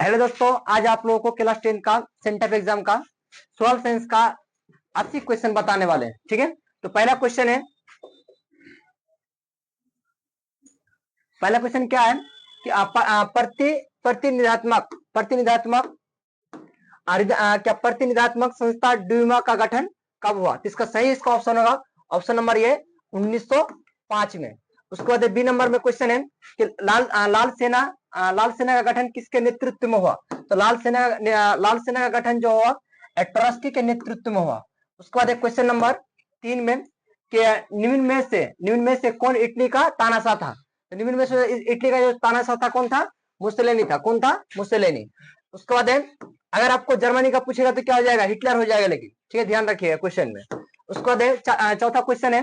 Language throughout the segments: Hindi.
हेलो दोस्तों, आज आप लोगों को क्लास 10 का सेंटअप एग्जाम का सोशल साइंस का 80 क्वेश्चन बताने वाले हैं। ठीक है, तो पहला क्वेश्चन क्या है कि प्रतिनिधात्मक संस्था ड्यूमा का गठन कब हुआ? तो इसका सही इसका ऑप्शन होगा ऑप्शन नंबर ये 1905 में। उसके बाद बी नंबर में क्वेश्चन है कि लाल सेना का गठन किसके नेतृत्व में हुआ? तो लाल सेना का गठन जो हुआ ट्रस्टी के नेतृत्व में हुआ। उसके बाद क्वेश्चन नंबर 3 में कि निम्न में से कौन इटली का तानाशाह था? तो निम्न में से इटली का जो तानाशाह था कौन था? मुसोलिनी था। कौन था? मुसोलिनी। उसके बाद अगर आपको जर्मनी का पूछेगा तो क्या हो जाएगा? हिटलर हो जाएगा। लेकिन ठीक है, ध्यान रखिएगा क्वेश्चन में। उसके बाद चौथा क्वेश्चन है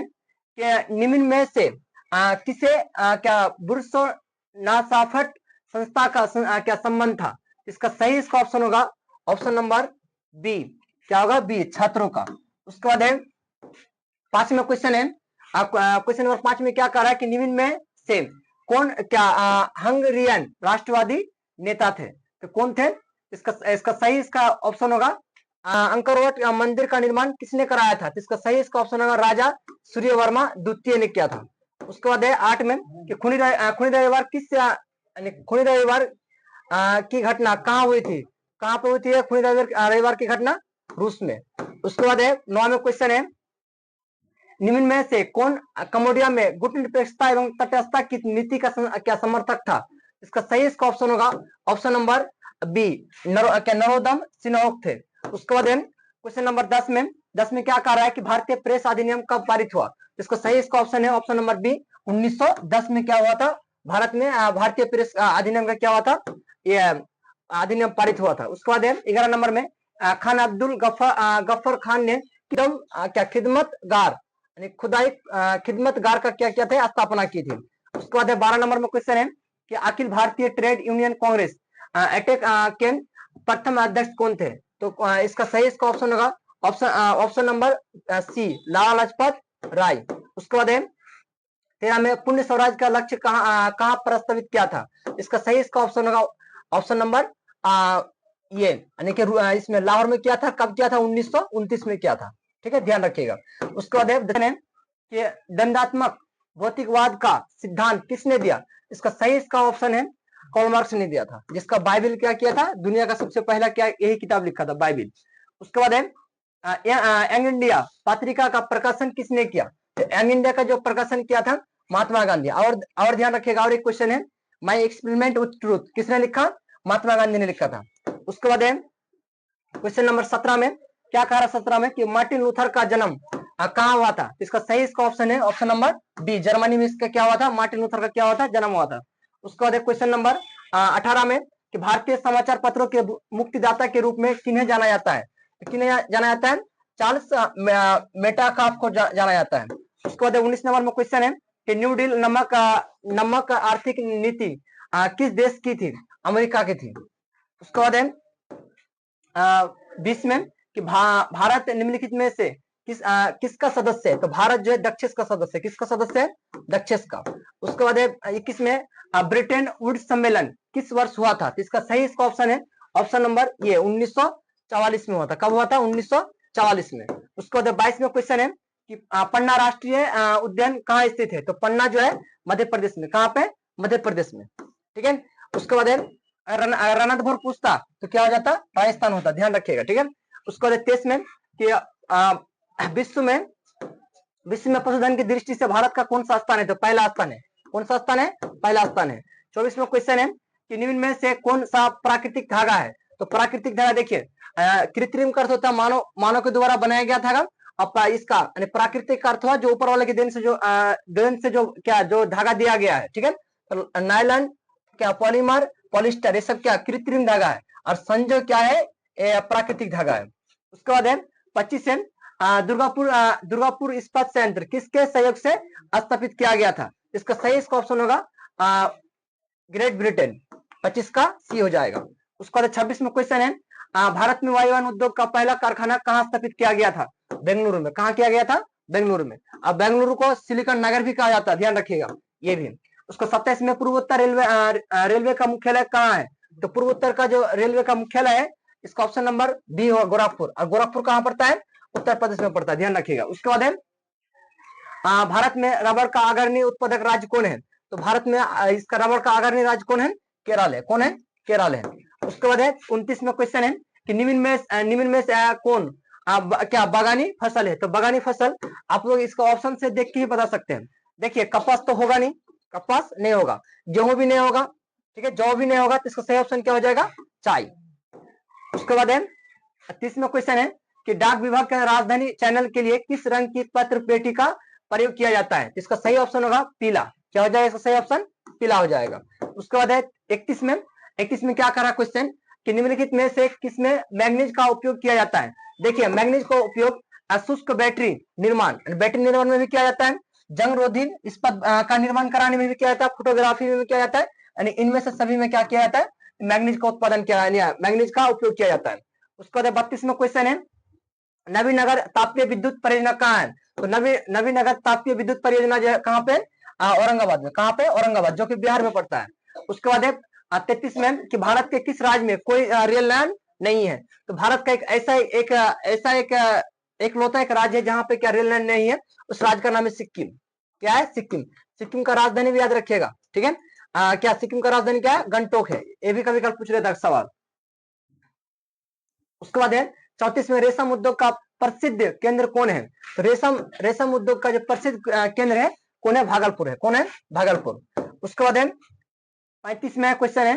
कि निम्न में से किसे क्या बुर्सो नासाफट संस्था का क्या संबंध था? इसका सही इसका ऑप्शन होगा ऑप्शन नंबर बी। क्या होगा? बी, छात्रों का। उसके बाद है 5वां क्वेश्चन है, क्वेश्चन नंबर 5 में क्या कह रहा है कि निम्न में से कौन क्या हंगरियन राष्ट्रवादी नेता थे? तो कौन थे? इसका सही इसका ऑप्शन होगा अंकरवट मंदिर का निर्माण किसने कराया था? तो इसका सही इसका ऑप्शन होगा राजा सूर्यवर्मा द्वितीय ने किया था। उसके बाद है 8 में कि खूनी रविवार खूनी रविवार की घटना कहाँ हुई थी? कहाँ पर हुई थी खूनी रविवार की घटना? रूस में। उसके बाद है 9वां क्वेश्चन है, निम्न में से कौन कम्बोडिया में गुटनिरपेक्षता एवं तटस्थता की नीति का क्या समर्थक था? इसका सही इसका ऑप्शन होगा ऑप्शन नंबर बी, नरोदम सिन्होक थे। उसके बाद क्वेश्चन नंबर 10 में क्या कह रहा है कि भारतीय प्रेस अधिनियम कब पारित हुआ? इसका सही इसका ऑप्शन है ऑप्शन नंबर बी, 1910 में क्या हुआ था? भारत में भारतीय प्रेस अधिनियम का क्या हुआ था? यह अधिनियम पारित हुआ था। उसके बाद 11 नंबर में खान अब्दुल गफ्फर खान ने क्या खिदमतगार खुदाई खिदमतगार का क्या क्या थे? स्थापना की थी। उसके बाद 12 नंबर में क्वेश्चन है कि Akhil Bharatiya trade union Congress attack के प्रथम अध्यक्ष कौन थे? तो इसका सही इसका ऑप्शन होगा option number C, Lala Lajpat Rai. उसके बाद 13 में पुण्य स्वराज का लक्ष्य कहाँ प्रस्तावित किया था? इसका सही इसका ऑप्शन होगा ऑप्शन नंबर ये यानी कि इसमें लाहौर में किया था। कब किया था? 1929 में किया था। ठीक है, ध्यान रखिएगा। उसके बाद कि दंडात्मक भौतिकवाद का सिद्धांत किसने दिया? इसका सही इसका ऑप्शन है कार्ल मार्क्स ने दिया था, जिसका बाइबिल क्या किया था? दुनिया का सबसे पहला क्या यही किताब लिखा था, बाइबिल। उसके बाद यंग इंडिया पत्रिका का प्रकाशन किसने किया? तो यंग इंडिया का जो प्रकाशन किया था महात्मा गांधी। और ध्यान रखिएगा, और एक क्वेश्चन है, माई एक्सपेरिमेंट विथ ट्रूथ किसने लिखा? महात्मा गांधी ने लिखा था। उसके बाद क्वेश्चन नंबर 17 में क्या कह रहा है? 17 में कि मार्टिन लूथर का जन्म कहाँ हुआ था? इसका सही इसका ऑप्शन है ऑप्शन नंबर बी, जर्मनी में इसका क्या हुआ था? मार्टिन लूथर का क्या हुआ था? जन्म हुआ था। उसके बाद क्वेश्चन नंबर 18 में कि भारतीय समाचार पत्रों के मुक्तिदाता के रूप में किन्हें जाना जाता है? किन्हें जाना जाता है? चार्ल्स मेटाकाफ को जाना जाता है। उसके बाद 19 नंबर में क्वेश्चन है कि न्यू डील नमक आर्थिक नीति किस देश की थी? अमेरिका की थी। उसके बाद 20 में कि भारत निम्नलिखित में से किसका सदस्य है? तो भारत जो है दक्षिण का सदस्य है। किसका सदस्य है? दक्षिण का। उसके बाद 21 में ब्रिटेन वुड्स सम्मेलन किस वर्ष हुआ था? तो इसका सही इसका ऑप्शन है ऑप्शन नंबर ये 1944 में हुआ था। कब हुआ था? 1944 में। उसके बाद 22 में क्वेश्चन है कि पन्ना राष्ट्रीय उद्यान कहाँ स्थित है? तो पन्ना जो है मध्य प्रदेश में। कहाँ पे? मध्य प्रदेश में। ठीक है। उसके बाद रणथंभौर पूछता तो क्या हो जाता? राजस्थान होता। ध्यान रखिएगा। ठीक है। उसके बाद 23 में कि विश्व में पशुधन की दृष्टि से भारत का कौन सा स्थान है? तो पहला स्थान है। कौन सा स्थान है? पहला स्थान है। 24 में क्वेश्चन है कि निम्न में से कौन सा प्राकृतिक धागा है? तो प्राकृतिक धागा देखिए कृत्रिम का अर्थ होता है मानव के द्वारा बनाया गया धागा। अब इसका प्राकृतिक अर्थ हुआ जो ऊपर वाले की देन से जो धागा दिया गया है। ठीक है। तो नायलॉन क्या पॉलीमर पॉलिस्टर ये सब क्या कृत्रिम धागा है, और संजय क्या है? प्राकृतिक धागा है। उसके बाद 25 से दुर्गापुर इस्पात संयंत्र किसके सहयोग से स्थापित किया गया था? इसका सही इसका ऑप्शन होगा ग्रेट ब्रिटेन। 25 का सी हो जाएगा। उसके बाद 26 में क्वेश्चन है भारत में वायुयान उद्योग का पहला कारखाना कहाँ स्थापित किया गया था? बेंगलुरु में। कहाँ किया गया था? बेंगलुरु में। अब बेंगलुरु को सिलिकॉन नगर भी कहा जाता है। ध्यान रखिएगा ये भी। उसको 27 में पूर्वोत्तर रेलवे का मुख्यालय कहाँ है? तो पूर्व उत्तर का जो रेलवे का मुख्यालय है, इसका ऑप्शन नंबर बी होगा गोरखपुर। और गोरखपुर कहाँ पड़ता है? उत्तर प्रदेश में पड़ता है, ध्यान रखिएगा। उसके बाद है भारत में रबर का अग्रणी उत्पादक राज्य कौन है? तो भारत में इसका रबर का अग्रणी राज्य कौन है? केरल है। कौन है? केरल है। उसके बाद है 29 में क्वेश्चन है कि निम्न में से कौन क्या बागानी फसल है? तो बागानी फसल आप लोग इसका ऑप्शन से देख के ही बता सकते हैं। देखिए कपास तो होगा नहीं, कपास नहीं होगा, गेहूं भी नहीं होगा, ठीक है, जौ भी नहीं होगा, तो इसका सही ऑप्शन क्या हो जाएगा? चाय। उसके बाद है 30 में क्वेश्चन है कि डाक विभाग के राजधानी चैनल के लिए किस रंग की पत्र पेटी का प्रयोग किया जाता है? इसका सही ऑप्शन होगा पीला। क्या हो जाएगा इसका सही ऑप्शन? पीला हो जाएगा। उसके बाद है 31 में क्या करा क्वेश्चन कि निम्नलिखित में से किसमें मैग्नीज का उपयोग किया जाता है? देखिए मैग्नीज का उपयोग शुष्क बैटरी निर्माण में भी किया जाता है, जंग रोधी इस्पात का निर्माण कराने में भी किया जाता है, फोटोग्राफी में भी किया जाता है, यानी इनमें से सभी में क्या किया जाता है? मैग्नीज का उत्पादन किया मैग्नीज का उपयोग किया जाता है। उसके बाद 32 में क्वेश्चन है नवीनगर तापीय विद्युत परियोजना कहाँ है? तो नवीनगर तापीय विद्युत परियोजना जो है कहाँ पे? औरंगाबाद में। कहाँ पे? औरंगाबाद, जो कि बिहार में पड़ता है। उसके बाद है 33 में कि भारत के किस राज्य में कोई रेल लाइन नहीं है? तो भारत का एक एकलौता एक राज्य है जहां पे क्या रेल लाइन नहीं है, उस राज्य का नाम है सिक्किम। क्या है? सिक्किम। सिक्किम का राजधानी भी याद रखिएगा, ठीक है। क्या सिक्किम का राजधानी क्या है? गंगटोक है। ये भी कभी कल पूछ रहे थे सवाल। उसके बाद है 34 में रेशम उद्योग का प्रसिद्ध केंद्र कौन है? तो रेशम उद्योग का जो प्रसिद्ध केंद्र है कौन है? भागलपुर है। कौन है? भागलपुर। उसके बाद है 35 में क्वेश्चन है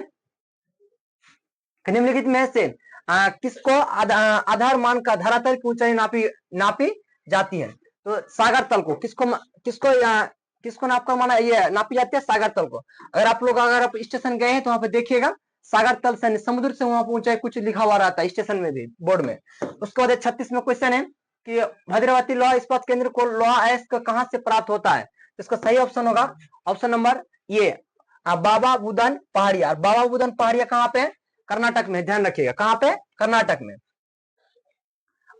निम्नलिखित में से किसको आधार मान का धरातल की ऊंचाई नापी जाती है? तो सागर तल को किसको नापकर माना ये नापी जाती है? सागर तल को। अगर आप स्टेशन गए हैं तो वहां पे देखिएगा सागर तल से समुद्र से वहां पर ऊंचाई कुछ लिखा हुआ रहता है स्टेशन में भी, बोर्ड में। उसके बाद 36 में क्वेश्चन है कि भद्रावती लोहा इस्पात केंद्र को लोहा अयस्क कहां से प्राप्त होता है? इसका सही ऑप्शन होगा ऑप्शन नंबर ये बाबा बुदन पहाड़िया। बाबा बुदन पहाड़िया कहाँ पे? कर्नाटक में, ध्यान रखिएगा। कहाँ पे? कर्नाटक में।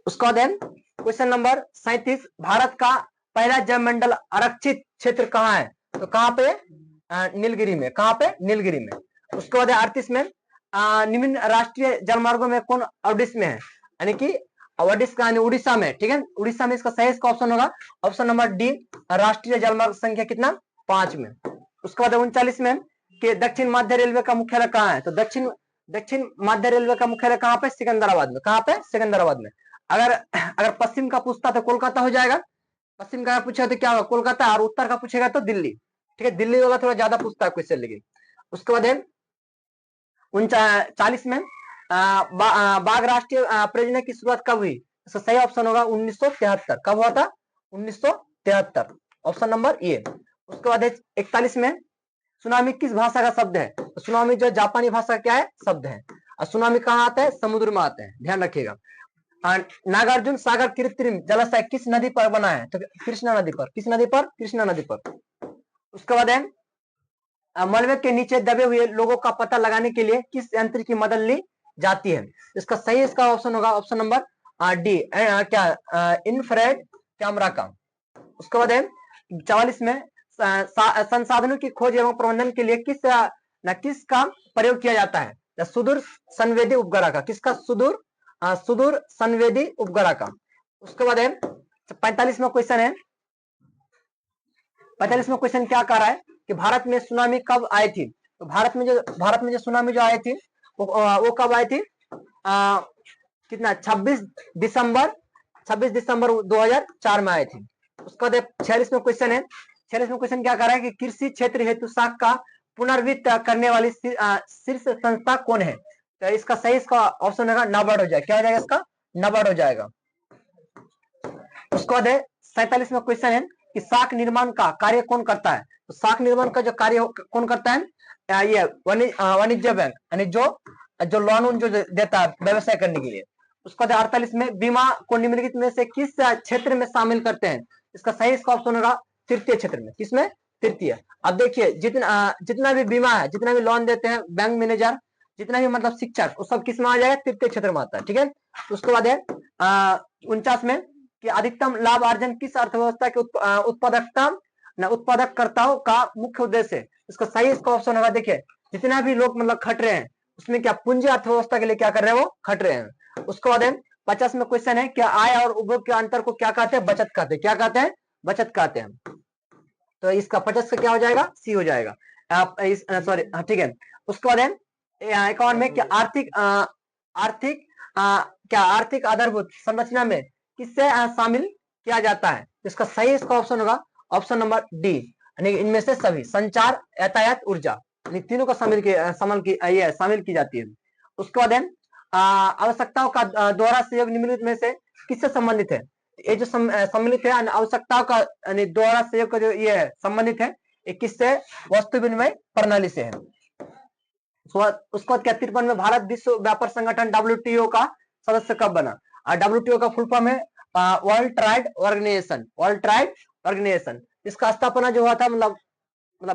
उसके बाद क्वेश्चन नंबर 37 भारत का पहला जलमंडल आरक्षित क्षेत्र कहाँ है? तो कहाँ पे? नीलगिरी में। कहाँ पे? नीलगिरी में। उसके बाद 38 में निम्न राष्ट्रीय जलमार्गों में कौन ओडिशा में है? यानी कि उड़ीसा में, ठीक है, उड़ीसा में। इसका सही इसका ऑप्शन होगा ऑप्शन नंबर डी, राष्ट्रीय जलमार्ग संख्या कितना? 5 में। उसके बाद 39 में कि दक्षिण मध्य रेलवे का मुख्यालय कहाँ है? तो दक्षिण मध्य रेलवे का मुख्यालय कहाँ पे? सिकंदराबाद में। कहाँ पे? सिकंदराबाद में। अगर पश्चिम का पूछता तो कोलकाता हो जाएगा, पश्चिम का पूछेगा तो क्या होगा? कोलकाता। और उत्तर का पूछेगा तो दिल्ली, ठीक है। दिल्ली वाला थोड़ा ज्यादा पूछता है क्वेश्चन, लेकिन उसके बाद है 39 में बाघ राष्ट्रीय परियोजना की शुरुआत कब हुई? इसका सही ऑप्शन होगा 1973। कब हुआ था? 1973, ऑप्शन नंबर ए। उसके बाद 41 में सुनामी किस भाषा का शब्द है? तो सुनामी जो जापानी भाषा क्या है? शब्द है। और सुनामी कहाँ आता है? समुद्र में आता है, ध्यान रखिएगा। नागार्जुन सागर कृत्रिम जलाशय किस नदी पर बना है? तो कृष्णा नदी पर। किस नदी पर? कृष्णा नदी पर। उसके बाद है मलबे के नीचे दबे हुए लोगों का पता लगाने के लिए किस यंत्र की मदद ली जाती है? इसका सही इसका ऑप्शन होगा ऑप्शन नंबर डी, क्या इंफ्रारेड कैमरा का। उसके बाद है 44 में संसाधनों की खोज एवं प्रबंधन के लिए किसका प्रयोग किया जाता है? सुदूर संवेदी उपग्रह का। किसका? सुदूर संवेदी उपग्रह का। उसके बाद है 45 में क्वेश्चन है 45 में क्वेश्चन क्या कह रहा है कि भारत में सुनामी कब आई थी? तो भारत में जो सुनामी जो आई थी वो कब आई थी? कितना? 26 दिसंबर 2004 में आई थी। उसके बाद 46 में क्वेश्चन है 46 में क्वेश्चन क्या कर रहा है कि कृषि क्षेत्र हेतु साख का पुनर्वित्त करने वाली शीर्ष संस्था कौन है? तो इसका सही इसका ऑप्शन होगा नाबार्ड हो जाएगा। क्या हो जाएगा इसका? नाबार्ड हो जाएगा। उसके बाद 47 में क्वेश्चन है कि साख निर्माण का कार्य कौन करता है? तो साख निर्माण का जो कार्य कौन करता है? ये वाणिज्य बैंक, यानी जो लोन जो देता है व्यवसाय करने के लिए। उसके बाद 48 में बीमा को निम्नलिखित में से किस क्षेत्र में शामिल करते हैं? इसका सही इसका ऑप्शन होगा तृतीय क्षेत्र में। किसमें? तृतीय। अब देखिए जितना भी बीमा है, जितना भी लोन देते हैं बैंक मैनेजर, जितना भी मतलब शिक्षक, वो सब किस में आ जाएगा? तृतीय क्षेत्र में आता है, ठीक है। उसके बाद है 49 में कि अधिकतम लाभ अर्जन किस अर्थव्यवस्था के उत्पादकताओं का मुख्य उद्देश्य है? इसका सही इसका ऑप्शन होगा देखिए जितना भी लोग मतलब खट रहे हैं उसमें क्या पूंजी अर्थव्यवस्था के लिए क्या कर रहे हैं, वो खट रहे हैं। उसके बाद 50 में क्वेश्चन है, क्या आय और उपभोग के अंतर को क्या कहते हैं, बचत कहते हैं। क्या कहते हैं, बचत कहते हैं। तो इसका 50 का क्या हो जाएगा, सी हो जाएगा। आप इस सॉरी, ठीक है। उसके बाद 51 में क्या आर्थिक क्या आर्थिक आधारभूत संरचना में किससे शामिल किया जाता है। इसका सही इसका ऑप्शन होगा ऑप्शन नंबर डी, यानी इनमें से सभी, संचार, यातायात, ऊर्जा, तीनों का शामिल की जाती है। उसके बाद आवश्यकताओं का द्वारा सहयोग निम्नलिखित में से किससे संबंधित है। ये जो सम्मिलित है आवश्यकताओं का द्वारा सहयोग का जो ये संबंधित है, ये किससे, वस्तु विनिमय प्रणाली से है। उसके बाद क्या 53 में भारत विश्व व्यापार संगठन WTO का सदस्य कब बना। WTO का फुल फॉर्म है world trade organisation. World trade organisation, इसका स्थापना जो हुआ था, मतलब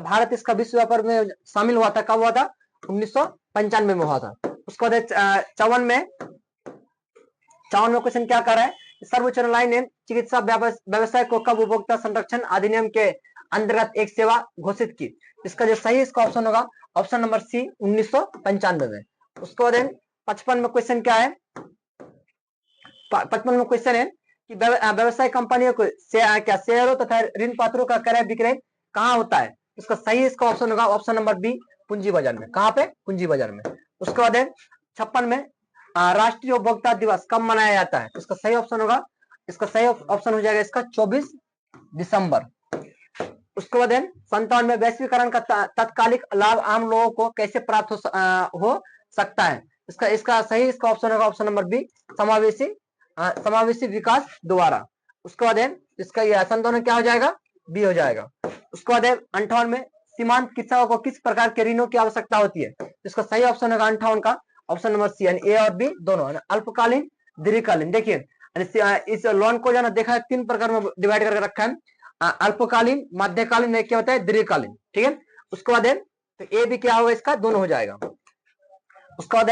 भारत इसका विश्व व्यापार में शामिल हुआ था, कब हुआ था, 1995 में हुआ था। उसके बाद 54 में क्वेश्चन क्या कर रहा है, सर्वोच्च न्यायालय ने चिकित्सा व्यवसाय को कब उपभोक्ता संरक्षण अधिनियम के अंतर्गत एक सेवा घोषित की। इसका जो सही इसका ऑप्शन होगा ऑप्शन नंबर सी, 1995 में। उसके बाद 55 में क्वेश्चन क्या है, 55 में क्वेश्चन है कि व्यवसाय कंपनियों को क्या शेयरों तथा ऋण पात्रों का क्रय विक्रय कहाँ होता है। इसका सही इसका ऑप्शन होगा ऑप्शन नंबर बी, पूंजी बाजार में। कहाँ पे, पूंजी बाजार में। उसके बाद 56 में राष्ट्रीय उपभोक्ता दिवस कब मनाया जाता है। इसका सही ऑप्शन होगा, इसका सही ऑप्शन हो जाएगा इसका 24 दिसंबर। उसके बाद 57 में वैश्वीकरण का तात्कालिक लाभ आम लोगों को कैसे प्राप्त हो सकता है। इसका सही इसका ऑप्शन होगा ऑप्शन नंबर बी, समावेशी विकास द्वारा। उसके बाद इसका ये 57 क्या हो जाएगा, बी हो जाएगा। उसके बाद 58 में सीमांत कृषकों को किस प्रकार के ऋणों की आवश्यकता होती है। इसका सही ऑप्शन होगा 58 का ऑप्शन नंबर सी, यानी ए और बी दोनों, अल्पकालीन, दीर्घकालीन। देखिए इस लोन को जो देखा है 3 प्रकार में डिवाइड करके रखा है, अल्पकालीन, मध्यकालीन, क्या होता है, दीर्घकालीन। ठीक है। उसके बाद तो ए भी क्या होगा, इसका दोनों हो जाएगा। उसके बाद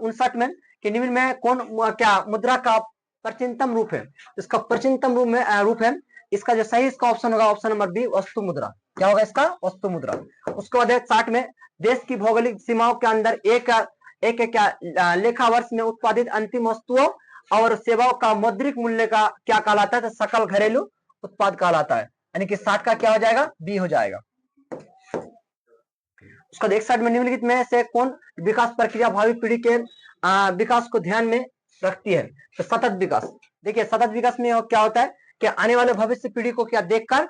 59 में कि निम्न में कौन क्या मुद्रा का प्राचीनतम रूप है। इसका प्राचीनतम रूप है, इसका जो सही इसका ऑप्शन होगा ऑप्शन नंबर बी, वस्तु मुद्रा। क्या होगा इसका, वस्तु मुद्रा। उसके बाद 60 में देश की भौगोलिक सीमाओं के अंदर एक क्या लेखा वर्ष में उत्पादित अंतिम वस्तुओं और सेवाओं का मौद्रिक मूल्य का क्या कहलाता है, तो सकल घरेलू उत्पाद कहलाता है। यानी कि 60 का क्या हो जाएगा, बी हो जाएगा। उसका 61 में निम्नलिखित में से कौन विकास प्रक्रिया भावी पीढ़ी के विकास को ध्यान में रखती है। तो सतत विकास। देखिए सतत विकास में क्या होता है कि आने वाले भविष्य पीढ़ी को क्या देखकर,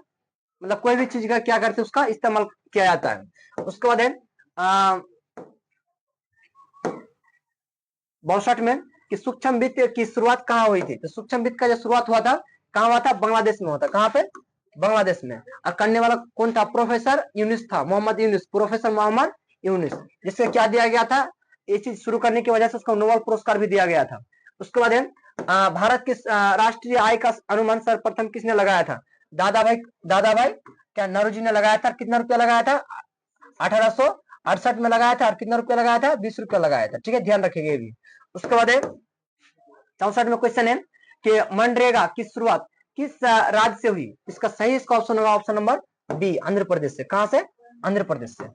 मतलब कोई भी चीज का क्या करते हैं, उसका इस्तेमाल किया जाता है। उसके बाद 62 में कि सूक्ष्म वित्त की शुरुआत कहाँ हुई थी। तो सूक्ष्म वित्त का जो शुरुआत हुआ था, कहाँ हुआ था, बांग्लादेश में हुआ था। कहाँ पे, बांग्लादेश में। और करने वाला कौन था, प्रोफेसर यूनिस था, मोहम्मद यूनिस, प्रोफेसर मोहम्मद यूनिस, जिससे क्या दिया गया था, ये चीज शुरू करने की वजह से उसको नोबेल पुरस्कार भी दिया गया था। उसके बाद भारत के राष्ट्रीय आय का अनुमान सर्वप्रथम किसने लगाया था। दादा भाई क्या नौरोजी ने लगाया था। कितना रुपया लगाया था, 1868 में लगाया था। और कितना रुपया लगाया था, 20 रुपया लगाया था। ठीक है, ध्यान रखेंगे ये भी। उसके बाद 64 में क्वेश्चन है कि मनरेगा की शुरुआत किस राज्य से हुई। इसका सही इसका ऑप्शन होगा option number B, Andhra Pradesh से। कहां से, आंध्र प्रदेश से।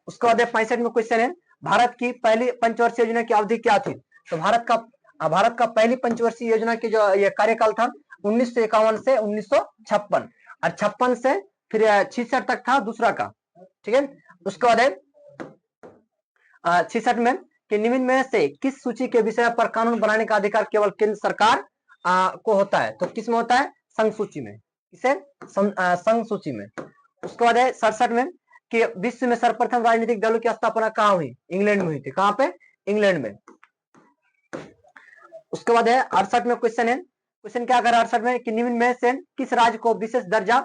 उसके बाद 65 में क्वेश्चन है भारत की पहली पंचवर्षीय योजना की अवधि क्या थी। तो भारत का पहली पंचवर्षीय योजना की जो ये कार्यकाल था 1951 से 1956, और 56 से फिर 66 तक था दूसरा का। ठीक है। उसके बाद 66 में कि निम्न में से किस सूची के विषय पर कानून बनाने का अधिकार केवल केंद्र सरकार को होता है। तो किस में होता है, संघ सूची में। किसे, संघ सूची में। उसके बाद 67 में कि विश्व में सर्वप्रथम राजनीतिक दलों की स्थापना कहाँ हुई, इंग्लैंड में हुई थी। कहाँ पे, इंग्लैंड में। उसके बाद 68 में क्वेश्चन है, क्वेश्चन क्या कर 68 में कि निम्न में से किस राज्य को विशेष दर्जा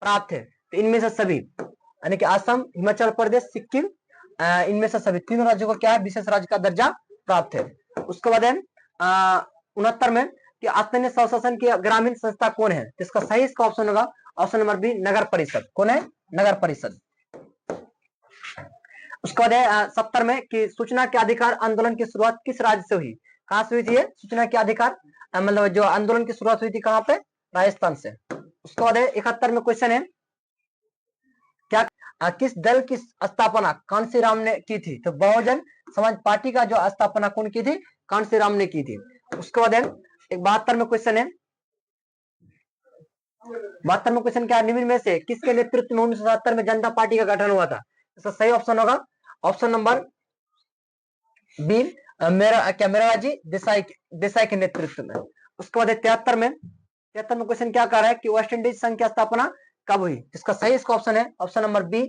प्राप्त है। तो इनमें से सभी, यानी कि असम, हिमाचल प्रदेश, सिक्किम, इनमें से सभी तीनों राज्यों को क्या है, विशेष राज्य का दर्जा प्राप्त है। उसके बाद 69 में कि स्थानीय स्वशासन की ग्रामीण संस्था कौन है। इसका सही इसका ऑप्शन होगा ऑप्शन नंबर बी, नगर परिषद। कौन है, नगर परिषद। उसके बाद 70 में कि सूचना के अधिकार आंदोलन की शुरुआत किस राज्य से हुई। कहां से हुई थी सूचना के अधिकार, मतलब जो आंदोलन की शुरुआत हुई थी कहां पे, राजस्थान से। उसके बाद 71 में क्वेश्चन है क्या किस दल की स्थापना कांशीराम ने की थी? तो बहुजन समाज पार्टी का जो स्थापना कौन की थी? कांशीराम ने की थी। उसके बाद एक 72 में क्वेश्चन है, 72 में क्वेश्चन क्या है? निम्न में से किसके नेतृत्व में 1977 में जनता पार्टी का गठन हुआ था? इसका सही ऑप्शन होगा ऑप्शन नंबर बी, मेराजी देसाई के नेतृत्व में। उसके बाद 73 में क्वेश्चन क्या कर रहा है कि वेस्ट इंडीज संघ की स्थापना कब हुई? इसका सही इसका ऑप्शन है ऑप्शन नंबर बी,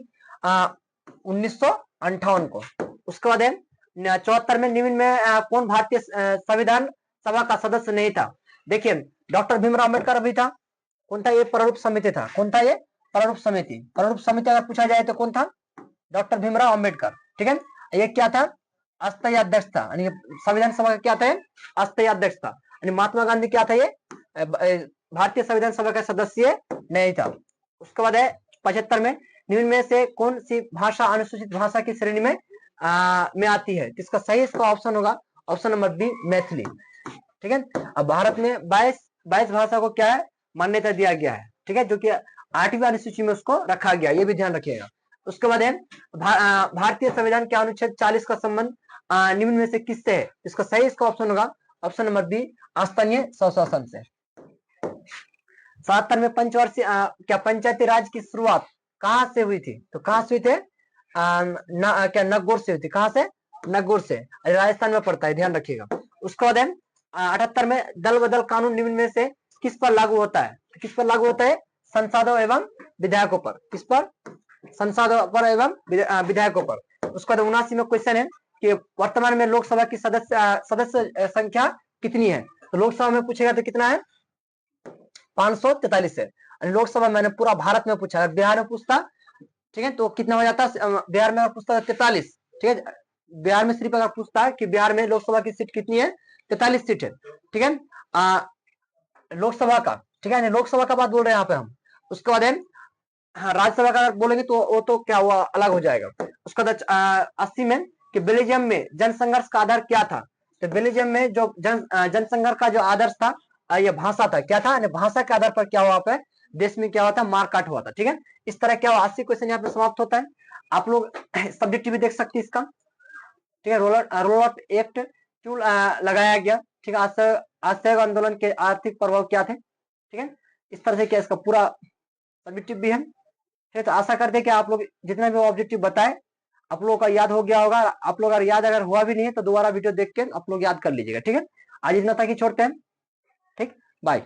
1958 को। उसके बाद 74 में निम्न में कौन भारतीय संविधान सभा का सदस्य नहीं था? देखिए डॉक्टर भीमराव अम्बेडकर अभी था। कौन था? ये प्रारूप समिति था। कौन था ये? प्रारूप समिति। प्रारूप समिति अगर पूछा जाए तो कौन था? डॉक्टर भीमराव अम्बेडकर। ठीक है, ये क्या था? अस्थायी अध्यक्ष था। संविधान सभा का क्या था? अस्थायी अध्यक्ष था। महात्मा गांधी क्या था? ये भारतीय संविधान सभा का सदस्य नहीं था। उसके बाद 75 में निम्न में से कौन सी भाषा अनुसूचित भाषा की श्रेणी में आती है? इसका सही इसका ऑप्शन होगा ऑप्शन नंबर बी, मैथिली। ठीक है, अब भारत में 22 भाषा को क्या है? मान्यता दिया गया है। ठीक है, जो कि 8वीं अनुसूची में उसको रखा गया, ये भी ध्यान रखिएगा। उसके बाद भारतीय संविधान के अनुच्छेद 40 का संबंध निम्न में से किससे है? इसका सही इसका ऑप्शन होगा ऑप्शन नंबर बी, स्थानीय स्वशासन से। 77 में पंचवर्षीय क्या पंचायती राज की शुरुआत कहां से हुई थी? तो कहां से हुई थी? क्या नागौर से हुई थी? कहां से? नागौर से, राजस्थान में पड़ता है, ध्यान रखिएगा। उसके बाद 78 में दल बदल कानून निम्न में से किस पर लागू होता है? किस पर लागू होता है? सांसदों एवं विधायकों पर। किस पर? सांसदों पर एवं विधायकों पर। उसके बाद 79 में क्वेश्चन है कि वर्तमान में लोकसभा की सदस्य संख्या कितनी है? तो लोकसभा में पूछेगा तो कितना है? 543 है। लोकसभा मैंने पूरा भारत में पूछा, बिहार में पूछता ठीक है तो कितना हो जाता? बिहार में पूछता 43। ठीक है, बिहार में सिर्फ अगर पूछता है कि बिहार में लोकसभा की सीट कितनी है? 43 सीट है। ठीक है, लोकसभा का। ठीक है, लोकसभा का बात बोल रहे हैं यहाँ पे हम। उसके बाद हाँ, राज्यसभा का बोलेंगे तो वो तो क्या हुआ, अलग हो जाएगा। उसके बाद 80 में कि बेल्जियम में जनसंघर्ष का आधार क्या था? तो बेल्जियम में जो जनसंघर्ष का जो आदर्श था ये भाषा था। क्या था? भाषा के आधार पर क्या हुआ पे देश में क्या हुआ था? मारकाट हुआ था। ठीक है, इस तरह क्या हुआ? 80 क्वेश्चन यहाँ पे समाप्त होता है। आप लोग सब्जेक्ट भी देख सकते हैं इसका। ठीक है, रोल आउट एक्ट क्यों लगाया गया? ठीक है, असहयोग आंदोलन के आर्थिक प्रभाव क्या थे? ठीक है, इस तरह से क्या इसका पूरा सब्जेक्टिव भी है। ठीक है, तो आशा करते हैं कि आप लोग जितना भी ऑब्जेक्टिव बताए आप लोगों का याद हो गया होगा। आप लोग अगर याद हुआ भी नहीं है तो दोबारा वीडियो देख के आप लोग याद कर लीजिएगा। ठीक है, आज इतना तक ही छोड़ते हैं। ठीक, बाय।